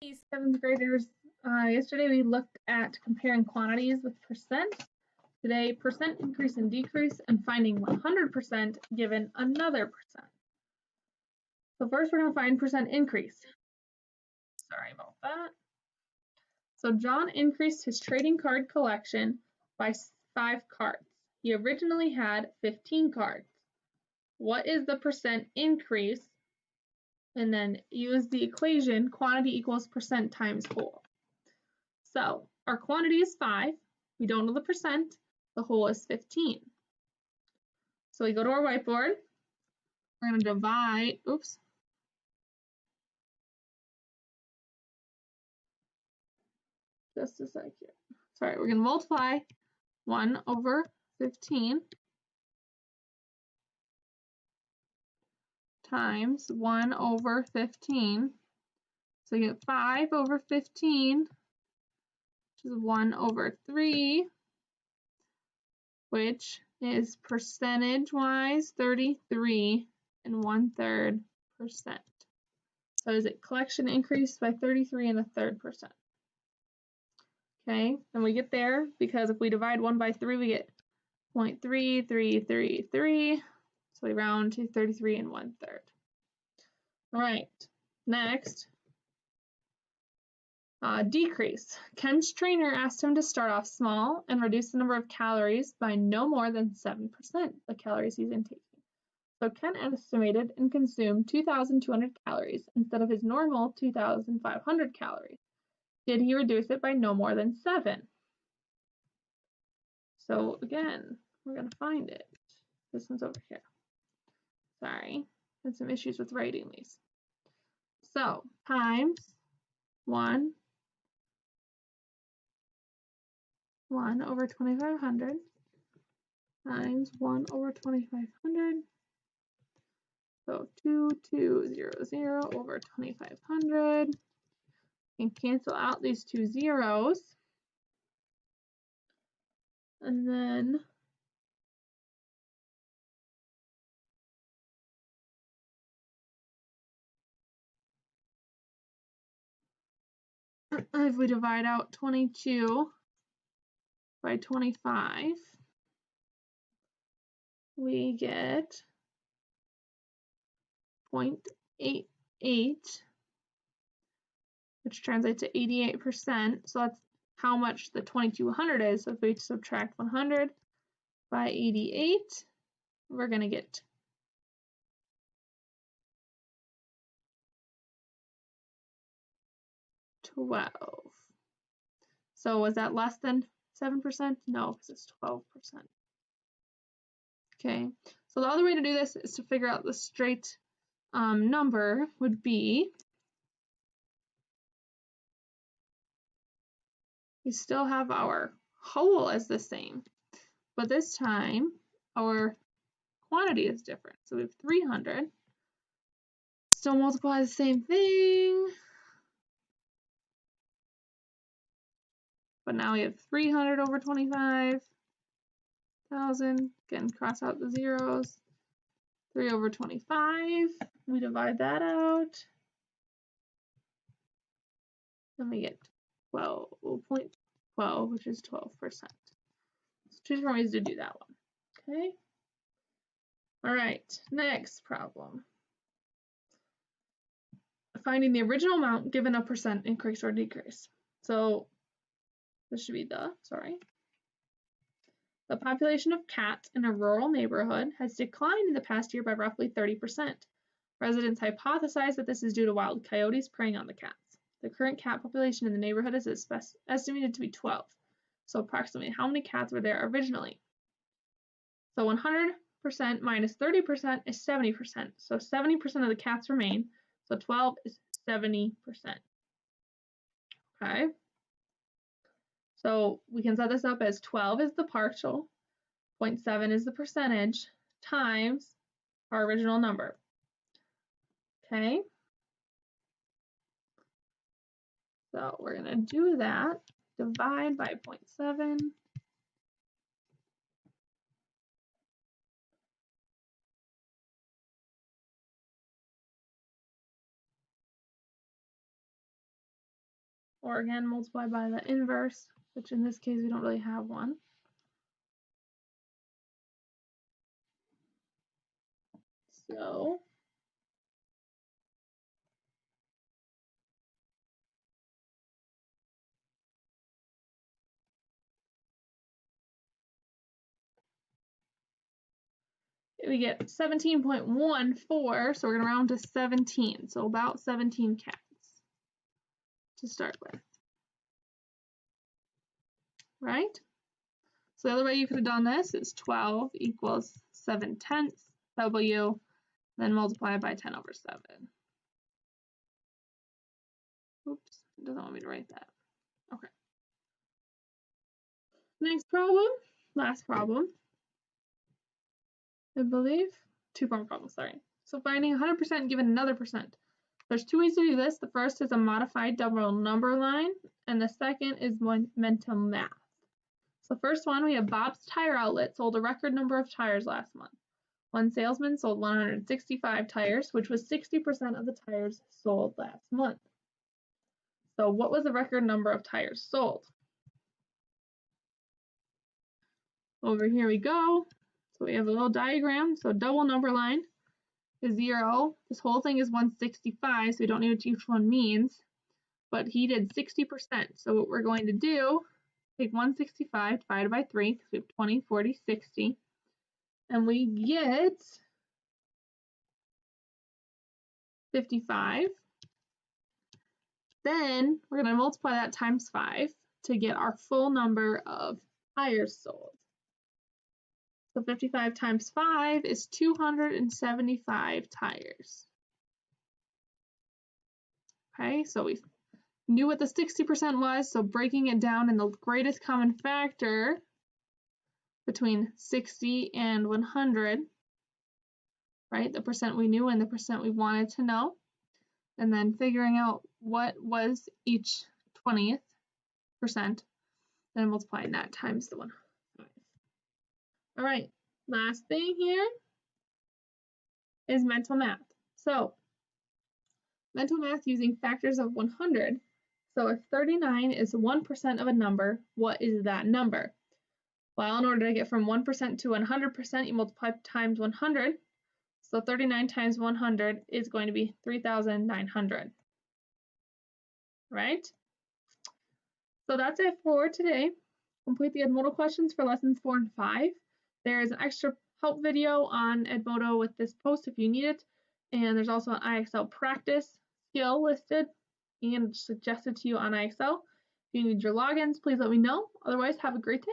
Hey, seventh graders. Yesterday we looked at comparing quantities with percent. Today, percent increase and decrease and finding 100% given another percent. So first we're going to find percent increase. Sorry about that. So John increased his trading card collection by 5 cards. He originally had 15 cards. What is the percent increase? And then use the equation quantity equals percent times whole. So our quantity is 5. We don't know the percent. The whole is 15. So we go to our whiteboard. We're going to divide, just a sec here. Sorry, we're going to multiply 1 over 15 times 1 over 15. So you get 5 over 15, which is 1 over 3, which is percentage-wise 33 1/3%. So is it collection increased by 33 1/3%? Okay, and we get there because if we divide 1 by 3, we get 0.3333. So we round to 33 1/3. All right, next, decrease. Ken's trainer asked him to start off small and reduce the number of calories by no more than 7%, the calories he's intaking. So Ken estimated and consumed 2,200 calories instead of his normal 2,500 calories. Did he reduce it by no more than 7? So again, we're going to find it. This one's over here. Sorry, had some issues with writing these. So times 1 over 2,500 times 1 over 2,500. So 2,200 over 2,500. And cancel out these 2 zeros. And then if we divide out 22 by 25, we get 0.88, which translates to 88%. So that's how much the 2,200 is. So if we subtract 100 by 88, we're going to get 12. So was that less than 7%? No, because it's 12%. Okay, so the other way to do this is to figure out the straight number would be, we still have our whole as the same, but this time our quantity is different. So we have 300. Still multiply the same thing, but now we have 300 over 25,000. Again, cross out the zeros. 3 over 25. We divide that out. Then we get 12.12, which is 12%. So 2 different ways to do that one. Okay. All right, next problem. Finding the original amount given a percent increase or decrease. So this should be the population of cats in a rural neighborhood has declined in the past year by roughly 30%. Residents hypothesize that this is due to wild coyotes preying on the cats. The current cat population in the neighborhood is estimated to be 12. So approximately how many cats were there originally? So 100% minus 30% is 70%. So 70% of the cats remain. So 12 is 70%. Okay. So we can set this up as 12 is the partial, 0.7 is the percentage, times our original number. Okay. So we're going to do that. Divide by 0.7. or again, multiply by the inverse, which in this case we don't really have one. So we get 17.14, so we're going to round to 17, so about 17 cats to start with, right? So the other way you could have done this is 12 equals 7/10 W, then multiply by 10 over 7. Oops, it doesn't want me to write that. Okay. Next problem, last problem, I believe. 2-point problem, sorry. So finding 100% given another percent. There's two ways to do this. The first is a modified double number line, and the second is mental math. So first one, we have Bob's Tire Outlet sold a record number of tires last month. One salesman sold 165 tires, which was 60% of the tires sold last month. So what was the record number of tires sold? Over here we go. So we have a little diagram. So double number line is 0. This whole thing is 165, so we don't know what each one means. But he did 60%. So what we're going to do, take 165 divided by 3, because we have 20, 40, 60. And we get 55. Then we're going to multiply that times 5 to get our full number of tires sold. So 55 times 5 is 275 tires. Okay, so we knew what the 60% was, so breaking it down in the greatest common factor between 60 and 100, right? The percent we knew and the percent we wanted to know. And then figuring out what was each 20th percent, then multiplying that times the 1. All right, last thing here is mental math. So mental math using factors of 100. So if 39 is 1% of a number, what is that number? Well, in order to get from 1% to 100%, you multiply times 100. So 39 times 100 is going to be 3,900. Right? So that's it for today. Complete the Edmodo questions for lessons 4 and 5. There is an extra help video on Edmodo with this post if you need it. And there's also an IXL practice skill listed and suggested to you on IXL. If you need your logins, please let me know. Otherwise, have a great day.